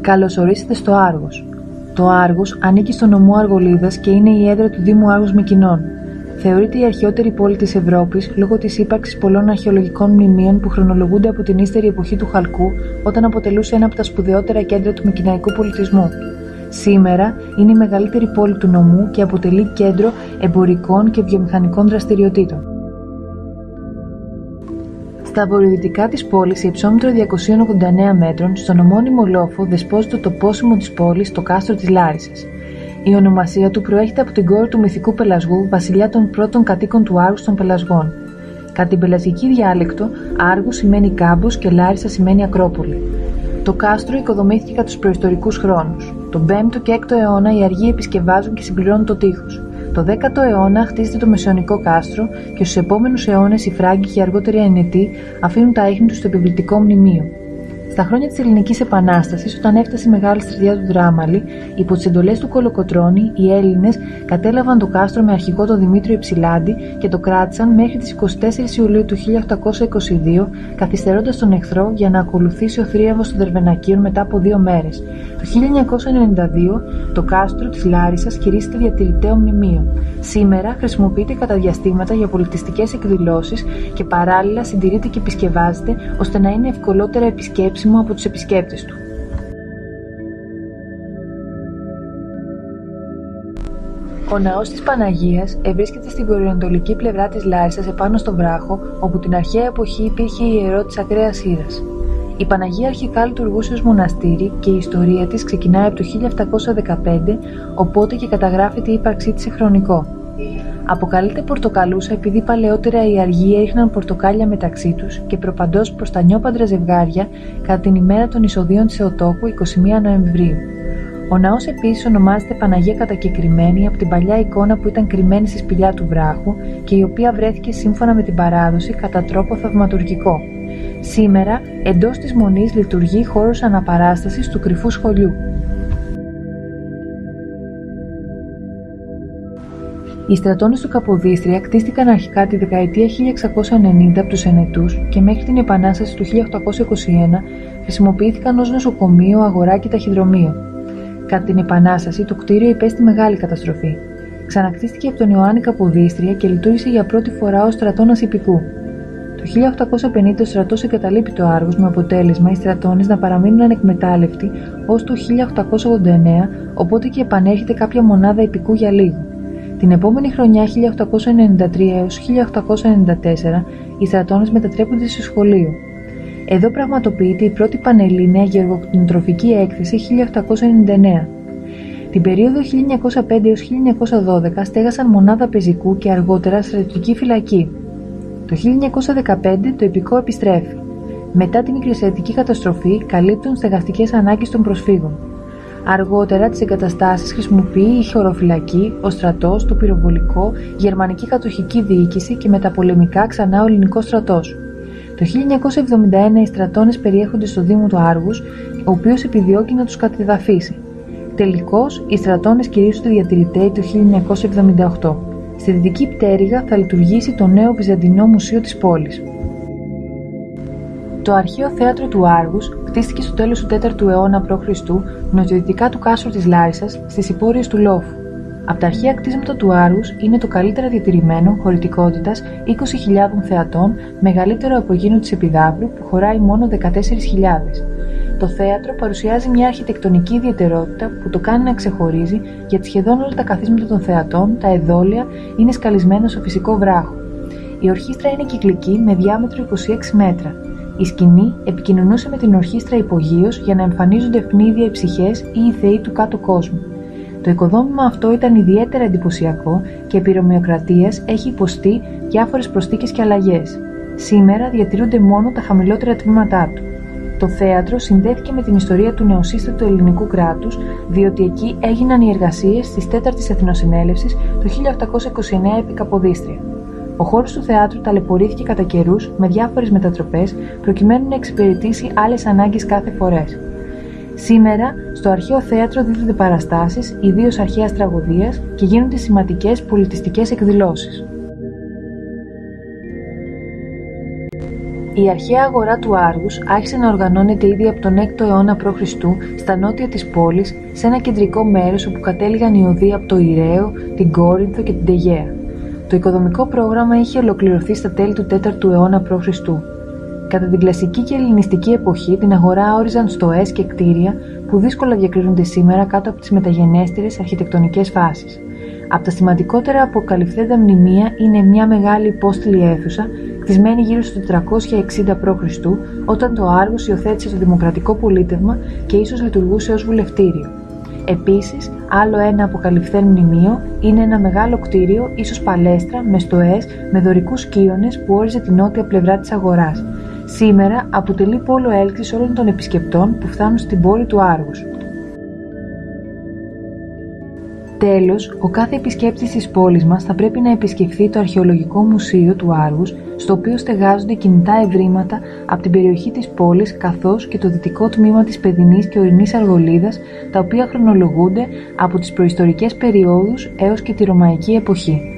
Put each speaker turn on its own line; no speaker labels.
Καλώς ορίσατε στο Άργος. Το Άργος ανήκει στο νομό Αργολίδας και είναι η έδρα του Δήμου Άργους Μυκηνών. Θεωρείται η αρχαιότερη πόλη της Ευρώπης λόγω της ύπαρξης πολλών αρχαιολογικών μνημείων που χρονολογούνται από την ύστερη εποχή του Χαλκού, όταν αποτελούσε ένα από τα σπουδαιότερα κέντρα του μικηναϊκού πολιτισμού. Σήμερα είναι η μεγαλύτερη πόλη του νομού και αποτελεί κέντρο εμπορικών και βιομηχανικών δραστηριοτήτων. Στα βορειοδυτικά της πόλης, σε υψόμετρο 289 μέτρων, στον ομώνυμο λόφο δεσπόζει το τοπόσιμο της πόλης, το κάστρο της Λάρισσας. Η ονομασία του προέρχεται από την κόρη του μυθικού Πελασγού, βασιλιά των πρώτων κατοίκων του Άργους των Πελασγών. Κατά την πελασγική διάλεκτο, Άργους σημαίνει κάμπος και Λάρισσα σημαίνει Ακρόπολη. Το κάστρο οικοδομήθηκε κατά τους προϊστορικούς χρόνους. Τον 5ο και 6ο αιώνα οι Αργοί επισκευάζουν και συμπληρώνουν το τείχος. Το 10ο αιώνα χτίζεται το μεσαιωνικό κάστρο και στους επόμενους αιώνες οι Φράγκοι και αργότερα οι Αενετοί αφήνουν τα ίχνη τους στο επιβλητικό μνημείο. Στα χρόνια της Ελληνικής Επανάστασης, όταν έφτασε η μεγάλη στρατιά του Δράμαλη, υπό τις εντολές του Κολοκοτρώνη, οι Έλληνες κατέλαβαν το κάστρο με αρχηγό τον Δημήτριο Υψηλάντη και το κράτησαν μέχρι τις 24 Ιουλίου του 1822, καθυστερώντας τον εχθρό για να ακολουθήσει ο θρίαμβος των Δερβενακίων μετά από 2 μέρες. Το 1992, το κάστρο της Λάρισσας χειρίζεται διατηρηταίο μνημείο. Σήμερα χρησιμοποιείται κατά διαστήματα για πολιτιστικές εκδηλώσεις και παράλληλα συντηρείται και επισκευάζεται ώστε να είναι ευκολότερα επισκέψιμο από τους επισκέπτες του. Ο ναός της Παναγίας ευρίσκεται στη βορειοανατολική πλευρά της Λάρισσας επάνω στο βράχο, όπου την αρχαία εποχή υπήρχε η ιερό της ακραίας Ήρας. Η Παναγία αρχικά λειτουργούσε ως μοναστήρι και η ιστορία της ξεκινάει από το 1715, οπότε και καταγράφεται η ύπαρξή της σε χρονικό. Αποκαλείται Πορτοκαλούσα επειδή παλαιότερα οι Αργοί έριχναν πορτοκάλια μεταξύ τους και προπαντός προς τα νιόπαντρα ζευγάρια κατά την ημέρα των εισοδείων της Θεοτόκου 21 Νοεμβρίου. Ο ναός επίσης ονομάζεται Παναγία Κατακεκριμένη από την παλιά εικόνα που ήταν κρυμμένη στη σπηλιά του βράχου και η οποία βρέθηκε σύμφωνα με την παράδοση κατά τρόπο θαυματουργικό. Σήμερα, εντός της μονής λειτουργεί χώρος αναπαράστασης του κρυφού σχολιού. Οι στρατώνες του Καποδίστρια κτίστηκαν αρχικά τη δεκαετία 1690 από τους Αενετούς και μέχρι την Επανάσταση του 1821 χρησιμοποιήθηκαν ως νοσοκομείο, αγορά και ταχυδρομείο. Κατά την Επανάσταση, το κτίριο υπέστη μεγάλη καταστροφή. Ξανακτίστηκε από τον Ιωάννη Καποδίστρια και λειτουργήσε για πρώτη φορά ως στρατώνας υπηκού. Το 1850 ο στρατός εγκαταλείπει το Άργος με αποτέλεσμα οι στρατώνες να παραμείνουν ανεκμετάλλευτοι ως το 1889, οπότε και επανέρχεται κάποια μονάδα υπηκού για λίγο. Την επόμενη χρονιά, 1893 έως 1894, οι στρατώνες μετατρέπονται σε σχολείο. Εδώ πραγματοποιείται η πρώτη πανελλήνια γεωργοκτηνοτροφική έκθεση 1899. Την περίοδο 1905 έως 1912 στέγασαν μονάδα πεζικού και αργότερα στρατιωτική φυλακή. Το 1915 το υπηκό επιστρέφει. Μετά τη μικρασιατική καταστροφή καλύπτουν στεγαστικές ανάγκες των προσφύγων. Αργότερα τις εγκαταστάσεις χρησιμοποιεί η χωροφυλακή, ο στρατός, το πυροβολικό, η γερμανική κατοχική διοίκηση και μεταπολεμικά ξανά ο ελληνικός στρατός. Το 1971 οι στρατώνες περιέχονται στο Δήμο του Άργους, ο οποίος επιδιώκει να τους κατεδαφίσει. Τελικώς, οι στρατώνες κηρύσσονται διατηρητέοι το 1978. Στη δυτική πτέρυγα θα λειτουργήσει το νέο Βυζαντινό Μουσείο της πόλης. Το αρχαίο θέατρο του Άργους κτίστηκε στο τέλος του 4ου αιώνα π.Χ. νοτιοδυτικά του κάστρου της Λάρισσας, στις υπόρειες του Λόφου. Από τα αρχαία κτίσματα του Άργους είναι το καλύτερα διατηρημένο χωρητικότητας 20.000 θεατών, μεγαλύτερο από εκείνο της Επιδαύρου που χωράει μόνο 14.000. Το θέατρο παρουσιάζει μια αρχιτεκτονική ιδιαιτερότητα που το κάνει να ξεχωρίζει, γιατί σχεδόν όλα τα καθίσματα των θεατών, τα εδόλια, είναι σκαλισμένα στο φυσικό βράχο. Η ορχήστρα είναι κυκλική με διάμετρο 26 μέτρα. Η σκηνή επικοινωνούσε με την ορχήστρα υπογείως για να εμφανίζονται ευνίδια οι ψυχές ή οι θεοί του κάτω κόσμου. Το οικοδόμημα αυτό ήταν ιδιαίτερα εντυπωσιακό και επί Ρωμαιοκρατίας έχει υποστεί διάφορες προσθήκες και αλλαγές. Σήμερα διατηρούνται μόνο τα χαμηλότερα τμήματά του. Το θέατρο συνδέθηκε με την ιστορία του νεοσύστατου ελληνικού κράτους, διότι εκεί έγιναν οι εργασίες της 4ης Εθνοσυνέλευσης το 1829 επί Καποδίστρια. Ο χώρος του θεάτρου ταλαιπωρήθηκε κατά καιρούς με διάφορες μετατροπές προκειμένου να εξυπηρετήσει άλλες ανάγκες κάθε φορές. Σήμερα, στο αρχαίο θέατρο δίδονται παραστάσεις, ιδίως αρχαίας τραγωδίας, και γίνονται σημαντικές πολιτιστικές εκδηλώσεις. Η αρχαία αγορά του Άργους άρχισε να οργανώνεται ήδη από τον 6ο αιώνα π.Χ. στα νότια της πόλης, σε ένα κεντρικό μέρος όπου κατέληγαν οι οδοί από το Ιραίο, την Κόρινθο και την Τεγέα. Το οικοδομικό πρόγραμμα είχε ολοκληρωθεί στα τέλη του 4ου αιώνα π.Χ. Κατά την κλασική και ελληνιστική εποχή, την αγορά όριζαν στοές και κτίρια που δύσκολα διακρίνονται σήμερα κάτω από τις μεταγενέστερες αρχιτεκτονικές φάσεις. Από τα σημαντικότερα αποκαλυφθέντα μνημεία είναι μια μεγάλη υπόστηλη αίθουσα, κτισμένη γύρω στο 460 π.Χ., όταν το Άργος υιοθέτησε το δημοκρατικό πολίτευμα και ίσως λειτουργούσε ως βουλευτήριο. Επίσης, άλλο ένα αποκαλυφθέν μνημείο είναι ένα μεγάλο κτίριο, ίσως παλέστρα, με στοές, με δωρικούς κύονες που όριζε την νότια πλευρά της αγοράς. Σήμερα αποτελεί πόλο έλξης όλων των επισκεπτών που φτάνουν στην πόλη του Άργους. Τέλος, ο κάθε επισκέπτης της πόλης μας θα πρέπει να επισκεφθεί το Αρχαιολογικό Μουσείο του Άργους, στο οποίο στεγάζονται κινητά ευρήματα από την περιοχή της πόλης, καθώς και το δυτικό τμήμα της παιδινής και ορεινής Αργολίδας, τα οποία χρονολογούνται από τις προϊστορικές περιόδους έως και τη Ρωμαϊκή εποχή.